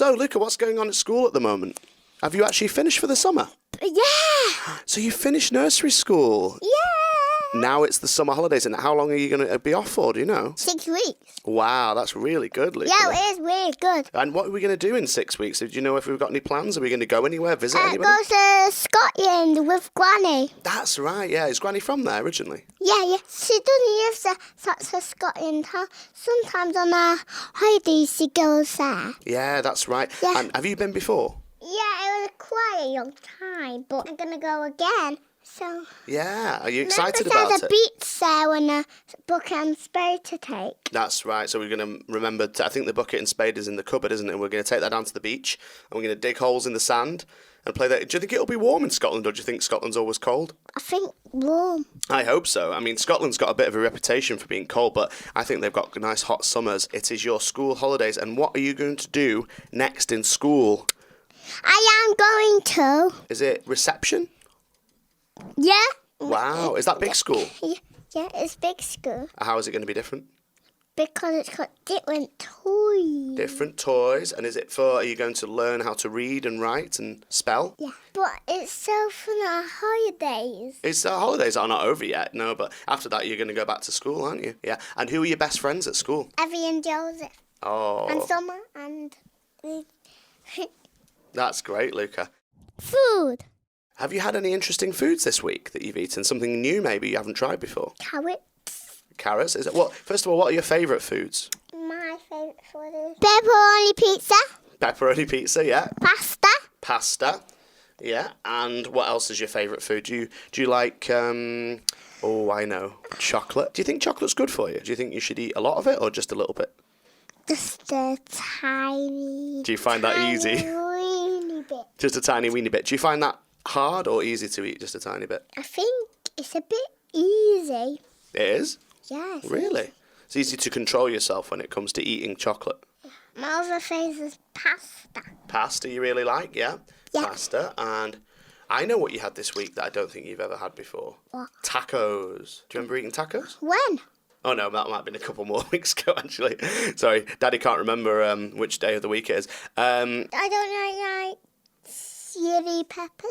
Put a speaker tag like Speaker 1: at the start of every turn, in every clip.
Speaker 1: So, Luca, what's going on at school at the moment? Have you actually finished for the summer?
Speaker 2: Yeah.
Speaker 1: So you finished nursery school?
Speaker 2: Yeah.
Speaker 1: Now it's the summer holidays, and how long are you going to be off for, do you know?
Speaker 2: 6 weeks.
Speaker 1: Wow, that's really good, Luca.
Speaker 2: Yeah, it is really good.
Speaker 1: And what are we going to do in 6 weeks? Do you know if we've got any plans? Are we going to go anywhere, visit anybody?
Speaker 2: Go to Scotland with Granny.
Speaker 1: That's right, yeah. Is Granny from there originally?
Speaker 2: Yeah. She doesn't use such for Scotland. Sometimes on her holidays she goes there.
Speaker 1: Yeah, that's right.
Speaker 2: Yeah.
Speaker 1: And have you been before?
Speaker 2: Yeah, it was quite a long time, but I'm going to go again. So,
Speaker 1: Yeah, are you excited
Speaker 2: remember
Speaker 1: about
Speaker 2: there's
Speaker 1: it?
Speaker 2: a beach there and a bucket and spade to take.
Speaker 1: That's right. So we're going to remember, I think the bucket and spade is in the cupboard, isn't it? We're going to take that down to the beach and we're going to dig holes in the sand and play that. Do you think it'll be warm in Scotland, or do you think Scotland's always cold?
Speaker 2: I think warm.
Speaker 1: I hope so. I mean, Scotland's got a bit of a reputation for being cold, but I think they've got nice hot summers. It is your school holidays, and what are you going to do next in school?
Speaker 2: I am going to.
Speaker 1: Is it reception?
Speaker 2: Yeah.
Speaker 1: Wow, is that big school?
Speaker 2: Yeah, it's big school
Speaker 1: How is it going to be different?
Speaker 2: because it's got different toys.
Speaker 1: Different toys, and are you going to learn how to read and write and spell?
Speaker 2: Yeah, but it's so fun at holidays.
Speaker 1: It's holidays are not over yet, no, but after that you're going to go back to school, aren't you? Yeah. And who are your best friends at school?
Speaker 2: Evie and Joseph
Speaker 1: Oh,
Speaker 2: and Summer and
Speaker 1: that's great, Luca.
Speaker 2: food.
Speaker 1: Have you had any interesting foods this week that you've eaten? Something new maybe you haven't tried before?
Speaker 2: Carrots.
Speaker 1: Carrots? Is it what? First of all, what are your favourite foods?
Speaker 2: My favourite food is pepperoni pizza,
Speaker 1: Pepperoni pizza, yeah.
Speaker 2: pasta.
Speaker 1: Pasta, yeah. And what else is your favourite food? Do you like? Oh, I know, chocolate. Do you think chocolate's good for you? Do you think you should eat a lot of it or just a little bit?
Speaker 2: Just a tiny.
Speaker 1: Do you find that easy?
Speaker 2: Tiny bit.
Speaker 1: Just a tiny weeny bit. Do you find that hard or easy to eat just a tiny bit?
Speaker 2: I think it's a bit easy.
Speaker 1: It is?
Speaker 2: Yes.
Speaker 1: Really? It's easy to control yourself when it comes to eating chocolate.
Speaker 2: My other favourite is pasta.
Speaker 1: Pasta you really like, yeah?
Speaker 2: Yeah.
Speaker 1: Pasta. And I know what you had this week that I don't think you've ever had before.
Speaker 2: What?
Speaker 1: Tacos. Do you remember eating tacos?
Speaker 2: When?
Speaker 1: Oh no, that might have been a couple more weeks ago actually. Sorry, Daddy can't remember which day of the week it is.
Speaker 2: I don't like chili peppers.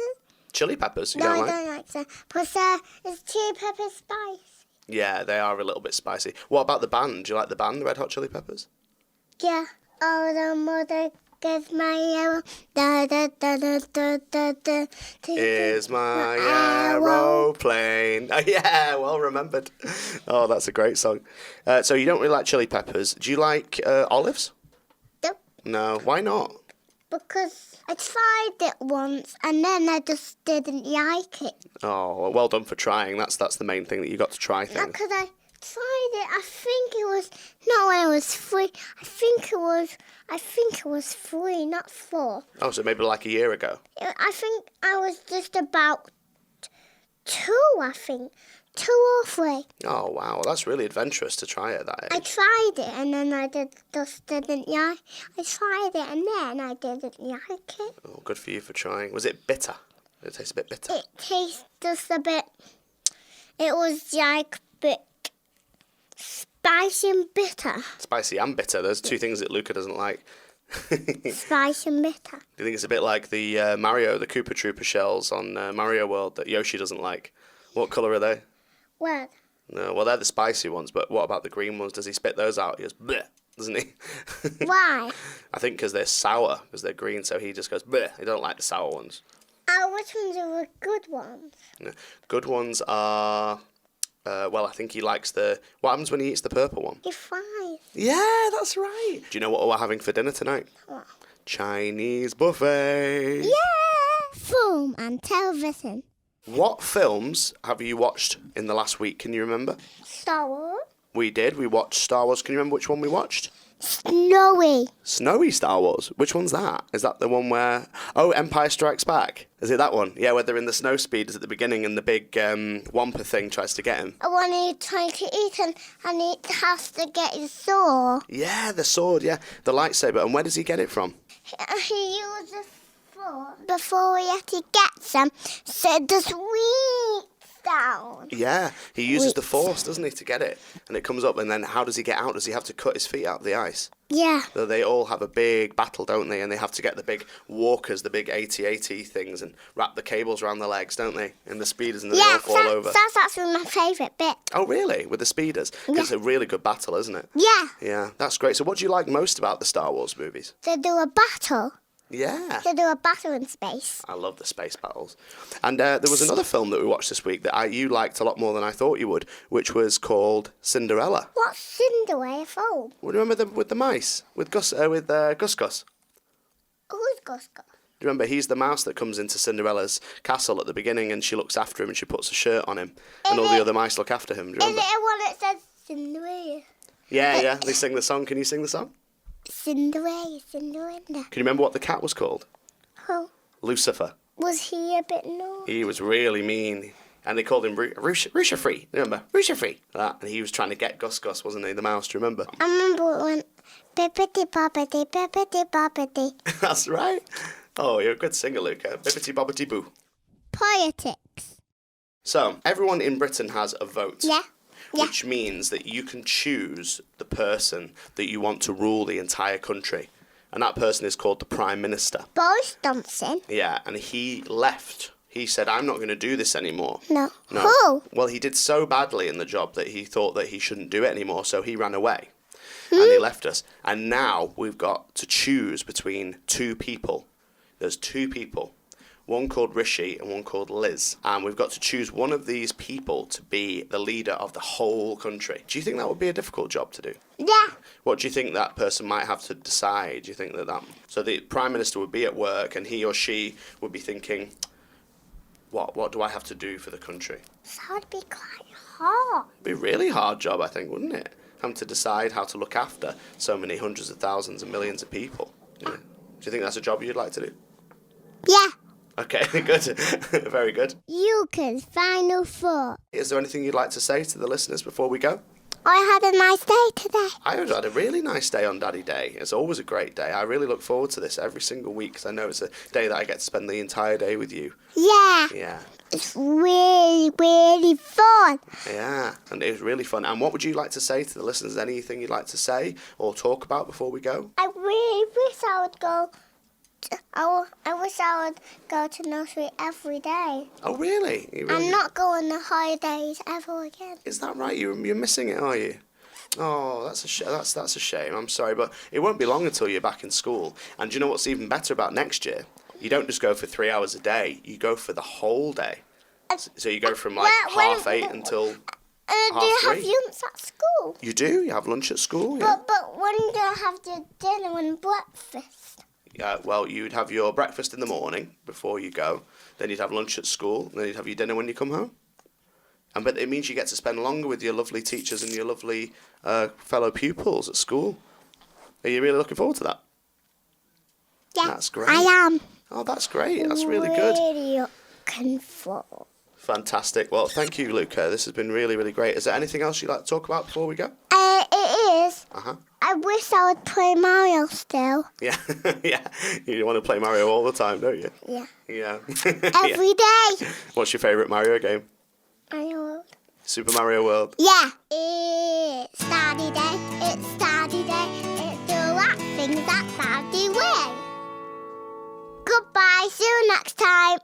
Speaker 1: Chili peppers, you
Speaker 2: No,
Speaker 1: don't
Speaker 2: I
Speaker 1: like?
Speaker 2: don't like that. Because it's chili pepper spice.
Speaker 1: Yeah, they are a little bit spicy. What about the band? Do you like the band, the Red Hot Chili Peppers?
Speaker 2: Yeah. Oh, the mother gives my arrow. Da da da da da da da.
Speaker 1: Is my aeroplane. Oh, yeah, well remembered. Oh, that's a great song. So you don't really like chili peppers. Do you like olives?
Speaker 2: Nope.
Speaker 1: No, why not?
Speaker 2: Because I tried it once and then I just didn't like it.
Speaker 1: Oh, well done for trying. That's the main thing, that you got to try things.
Speaker 2: Because I tried it. I think it was not when it was 3. I think it was 3, not 4.
Speaker 1: Oh, so maybe like a year ago.
Speaker 2: I think I was just about 2. I think 2 or 3.
Speaker 1: Oh, wow. That's really adventurous to try at that age.
Speaker 2: I tried it and then I just didn't like. I tried it and then I didn't like it.
Speaker 1: Oh, good for you for trying. Was it bitter? Did it taste a bit bitter?
Speaker 2: It tastes just a bit. It was like a bit spicy and bitter.
Speaker 1: Spicy and bitter. Those two things that Luca doesn't like. Do
Speaker 2: Spicy and bitter.
Speaker 1: you think it's a bit like the the Koopa Troopa shells on Mario World that Yoshi doesn't like? What colour are they?
Speaker 2: Well,
Speaker 1: No, well, they're the spicy ones, but what about the green ones? Does he spit those out? He goes, bleh, doesn't he?
Speaker 2: why?
Speaker 1: I think because they're sour, because they're green, so he just goes, bleh. He don't like the sour ones.
Speaker 2: Which ones are the good ones?
Speaker 1: No. Good ones are, I think he likes what happens when he eats the purple one?
Speaker 2: He fries.
Speaker 1: Yeah, that's right. Do you know what we're having for dinner tonight?
Speaker 2: What?
Speaker 1: Chinese buffet.
Speaker 2: Yeah! Film and television.
Speaker 1: What films have you watched in the last week? Can you remember?
Speaker 2: Star Wars.
Speaker 1: We did. We watched Star Wars. Can you remember which one we watched?
Speaker 2: Snowy.
Speaker 1: Snowy Star Wars. Which one's that? Is that the one where... Oh, Empire Strikes Back. Is it that one? Yeah, where they're in the snow speeders at the beginning and the big Wampa thing tries to get him.
Speaker 2: When he's trying to eat and he has to get his sword.
Speaker 1: Yeah, the sword, yeah. The lightsaber. And where does he get it from?
Speaker 2: He uses sword before he actually gets them. So the sweet down.
Speaker 1: Yeah, he uses the force, doesn't he, to get it? And it comes up, and then how does he get out? Does he have to cut his feet out of the ice?
Speaker 2: Yeah.
Speaker 1: So they all have a big battle, don't they? And they have to get the big walkers, the big AT-AT things, and wrap the cables around their legs, don't they? And the speeders, and then they all fall over.
Speaker 2: That's actually my favourite bit.
Speaker 1: Oh, really? With the speeders?
Speaker 2: Yeah.
Speaker 1: It's a really good battle, isn't it?
Speaker 2: Yeah.
Speaker 1: Yeah, that's great. So what do you like most about the Star Wars movies?
Speaker 2: They do a battle.
Speaker 1: Yeah.
Speaker 2: They do a battle in space.
Speaker 1: I love the space battles. And there was another film that we watched this week that you liked a lot more than I thought you would, which was called Cinderella.
Speaker 2: What's Cinderella film?
Speaker 1: Well, remember with the mice? With Gus Gus?
Speaker 2: Who's Gus Gus?
Speaker 1: Do you remember he's the mouse that comes into Cinderella's castle at the beginning, and she looks after him and she puts a shirt on him, and all the other mice look after him. Do you
Speaker 2: Is
Speaker 1: remember?
Speaker 2: it a one that says Cinderella?
Speaker 1: Yeah, they sing the song. Can you sing the song?
Speaker 2: Cinderella, Cinderella.
Speaker 1: Can you remember what the cat was called?
Speaker 2: Who?
Speaker 1: Lucifer.
Speaker 2: Was he a bit naughty?
Speaker 1: He was really mean. And they called him Rusha Free. Remember? Rusha Free. That. And he was trying to get Gus Gus, wasn't he? The mouse, do you remember?
Speaker 2: I remember it went bippity boppity, bippity boppity.
Speaker 1: That's right. Oh, you're a good singer, Luca. Bippity bobbity boo.
Speaker 2: Politics.
Speaker 1: So, everyone in Britain has a vote.
Speaker 2: Yeah.
Speaker 1: Which means that you can choose the person that you want to rule the entire country. And that person is called the Prime Minister.
Speaker 2: Boris Johnson.
Speaker 1: Yeah, and he left. He said, I'm not going to do this anymore.
Speaker 2: No.
Speaker 1: No.
Speaker 2: Who?
Speaker 1: Well, he did so badly in the job that he thought that he shouldn't do it anymore, so he ran away. And he left us. And now we've got to choose between two people. There's two people. One called Rishi and one called Liz. And we've got to choose one of these people to be the leader of the whole country. Do you think that would be a difficult job to do?
Speaker 2: Yeah.
Speaker 1: What do you think that person might have to decide? Do you think that... So the Prime Minister would be at work and he or she would be thinking, what do I have to do for the country?
Speaker 2: That would be quite hard.
Speaker 1: It'd be a really hard job, I think, wouldn't it? Having to decide how to look after so many hundreds of thousands and millions of people. Yeah. Do you think that's a job you'd like to do?
Speaker 2: Yeah.
Speaker 1: Okay, good. Very good.
Speaker 2: Luca's final thought.
Speaker 1: Is there anything you'd like to say to the listeners before we go?
Speaker 2: I had a nice day today.
Speaker 1: I had a really nice day on Daddy Day. It's always a great day. I really look forward to this every single week because I know it's a day that I get to spend the entire day with you.
Speaker 2: Yeah.
Speaker 1: Yeah.
Speaker 2: It's really, really fun.
Speaker 1: Yeah, and it was really fun. And what would you like to say to the listeners? Anything you'd like to say or talk about before we go?
Speaker 2: I really wish I would go. I wish I would go to nursery every day.
Speaker 1: Oh, really?
Speaker 2: And not go on the holidays ever again.
Speaker 1: Is that right? You're missing it, are you? Oh, that's a shame. I'm sorry, but it won't be long until you're back in school. And do you know what's even better about next year? You don't just go for 3 hours a day. You go for the whole day. So you go from like 8:30 until
Speaker 2: do you have lunch at school?
Speaker 1: You do? You have lunch at school? Yeah.
Speaker 2: But when do you have your dinner and breakfast?
Speaker 1: Well, you'd have your breakfast in the morning before you go. Then you'd have lunch at school. And then you'd have your dinner when you come home. But it means you get to spend longer with your lovely teachers and your lovely fellow pupils at school. Are you really looking forward to that?
Speaker 2: Yeah,
Speaker 1: that's great.
Speaker 2: I am.
Speaker 1: Oh, that's great. That's really good.
Speaker 2: Really looking forward.
Speaker 1: Fantastic. Well, thank you, Luca. This has been really, really great. Is there anything else you'd like to talk about before we go?
Speaker 2: It is.
Speaker 1: Uh-huh.
Speaker 2: I wish I would play Mario still.
Speaker 1: Yeah, yeah. You want to play Mario all the time, don't you?
Speaker 2: Yeah.
Speaker 1: Yeah.
Speaker 2: Every day.
Speaker 1: What's your favourite Mario game?
Speaker 2: Mario World.
Speaker 1: Super Mario World.
Speaker 2: Yeah. It's Daddy Day. It's Daddy Day. It's the right things that Daddy way. Goodbye. See you next time.